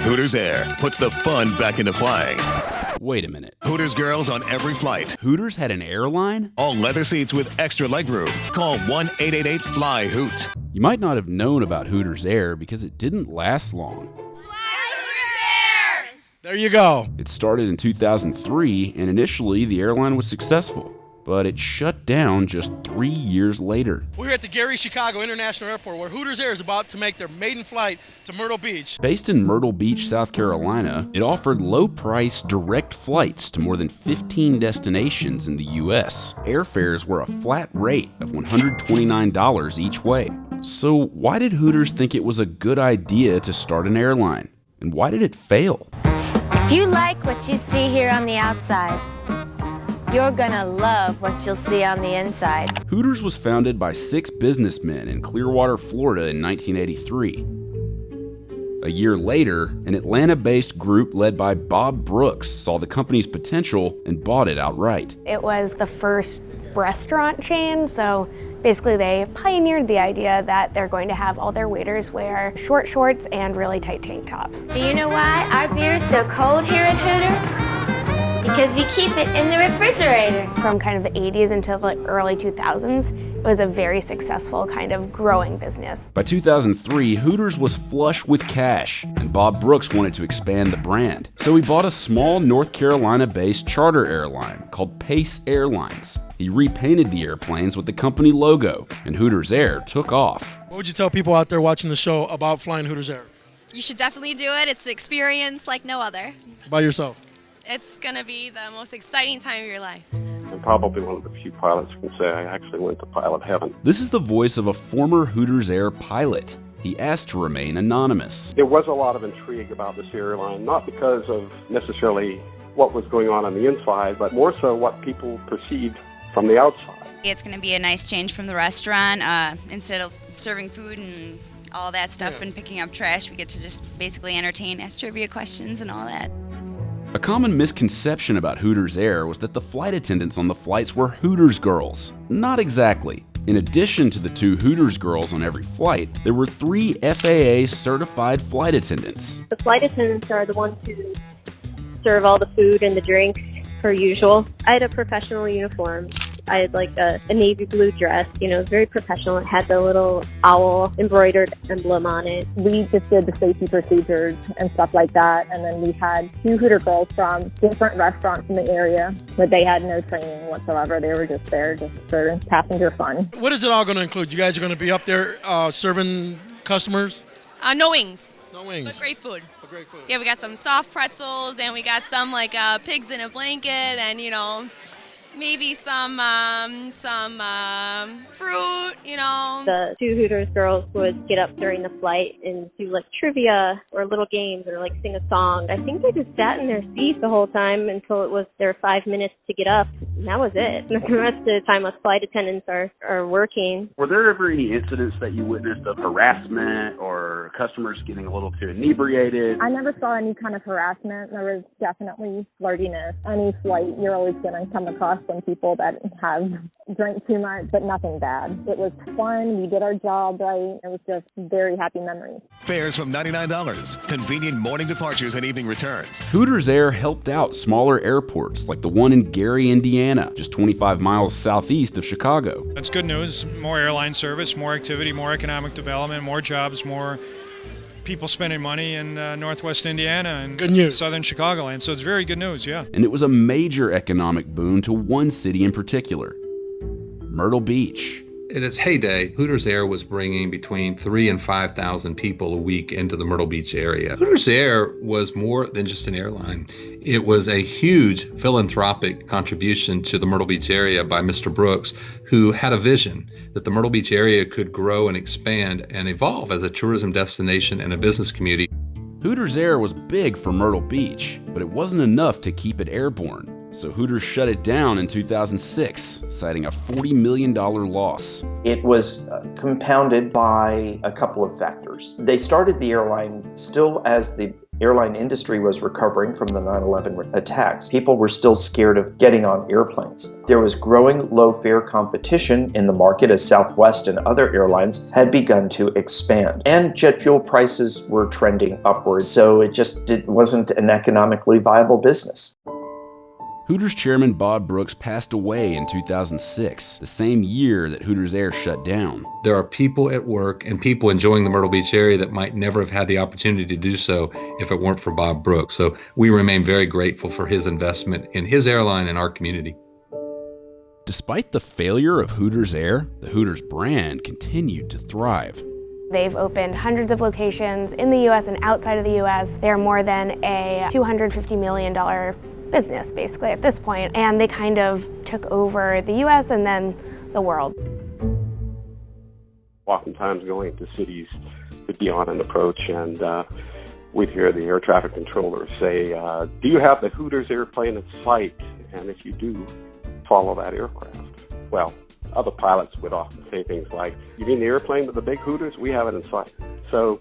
Hooters Air puts the fun back into flying. Wait a minute. Hooters Girls on every flight. Hooters had an airline? All leather seats with extra legroom. Call 1-888-FLY-HOOT. You might not have known about Hooters Air because it didn't last long. There you go. It started in 2003, and initially the airline was successful, but it shut down just 3 years later. We're at the Gary Chicago International Airport where Hooters Air is about to make their maiden flight to Myrtle Beach. Based in Myrtle Beach, South Carolina, it offered low-price direct flights to more than 15 destinations in the U.S. Airfares were a flat rate of $129 each way. So why did Hooters think it was a good idea to start an airline? And why did it fail? If you like what you see here on the outside, you're gonna love what you'll see on the inside. Hooters was founded by 6 businessmen in Clearwater, Florida in 1983. A year later, an Atlanta-based group led by Bob Brooks saw the company's potential and bought it outright. It was the first restaurant chain, so basically they pioneered the idea that they're going to have all their waiters wear short shorts and really tight tank tops. Do you know why our beer is so cold here at Hooters? Because we keep it in the refrigerator. From kind of the 80s until the early 2000s, it was a very successful kind of growing business. By 2003, Hooters was flush with cash, and Bob Brooks wanted to expand the brand. So he bought a small North Carolina-based charter airline called Pace Airlines. He repainted the airplanes with the company logo, and Hooters Air took off. What would you tell people out there watching the show about flying Hooters Air? You should definitely do it. It's an experience like no other. By yourself? It's going to be the most exciting time of your life. I'm probably one of the few pilots who can say I actually went to pilot heaven. This is the voice of a former Hooters Air pilot. He asked to remain anonymous. There was a lot of intrigue about this airline, not because of necessarily what was going on the inside, but more so what people perceived from the outside. It's going to be a nice change from the restaurant. Instead of serving food and all that stuff and picking up trash, we get to just basically entertain, ask trivia questions and all that. A common misconception about Hooters Air was that the flight attendants on the flights were Hooters Girls. Not exactly. In addition to the 2 Hooters Girls on every flight, there were 3 FAA certified flight attendants. The flight attendants are the ones who serve all the food and the drinks per usual. I had a professional uniform. I had like a navy blue dress, very professional. It had the little owl embroidered emblem on it. We just did the safety procedures and stuff like that. And then we had 2 Hooter girls from different restaurants in the area, but they had no training whatsoever. They were just there just for passenger fun. What is it all going to include? You guys are going to be up there serving customers? No wings. No wings. But great food. But great food. Yeah, we got some soft pretzels, and we got some pigs in a blanket, and maybe some fruit, The 2 Hooters girls would get up during the flight and do like trivia or little games or like sing a song. I think they just sat in their seat the whole time until it was their 5 minutes to get up. And that was it. And the rest of the time us flight attendants are working. Were there ever any incidents that you witnessed of harassment or customers getting a little too inebriated? I never saw any kind of harassment. There was definitely flirtiness. Any flight, you're always going to come across some people that have drank too much, but nothing bad. It was fun. We did our job right. It was just very happy memories. Fares from $99. Convenient morning departures and evening returns. Hooters Air helped out smaller airports like the one in Gary, Indiana, just 25 miles southeast of Chicago. That's good news. More airline service, more activity, more economic development, more jobs, more people spending money in Northwest Indiana and good news. Southern Chicagoland. So it's very good news, yeah. And it was a major economic boon to one city in particular, Myrtle Beach. In its heyday, Hooters Air was bringing between 3,000 and 5,000 people a week into the Myrtle Beach area. Hooters Air was more than just an airline. It was a huge philanthropic contribution to the Myrtle Beach area by Mr. Brooks, who had a vision that the Myrtle Beach area could grow and expand and evolve as a tourism destination and a business community. Hooters Air was big for Myrtle Beach, but it wasn't enough to keep it airborne. So Hooters shut it down in 2006, citing a $40 million loss. It was compounded by a couple of factors. They started the airline still as the Airline industry was recovering from the 9/11 attacks. People were still scared of getting on airplanes. There was growing low-fare competition in the market as Southwest and other airlines had begun to expand. And jet fuel prices were trending upwards, so it wasn't an economically viable business. Hooters chairman Bob Brooks passed away in 2006, the same year that Hooters Air shut down. There are people at work and people enjoying the Myrtle Beach area that might never have had the opportunity to do so if it weren't for Bob Brooks. So we remain very grateful for his investment in his airline and our community. Despite the failure of Hooters Air, the Hooters brand continued to thrive. They've opened hundreds of locations in the U.S. and outside of the U.S. They're more than a $250 million business, basically, at this point, and they kind of took over the U.S. and then the world. Oftentimes going to cities would be on an approach, and we'd hear the air traffic controller say, do you have the Hooters airplane in sight? And if you do, follow that aircraft. Well, other pilots would often say things like, you mean the airplane with the big Hooters? We have it in sight. So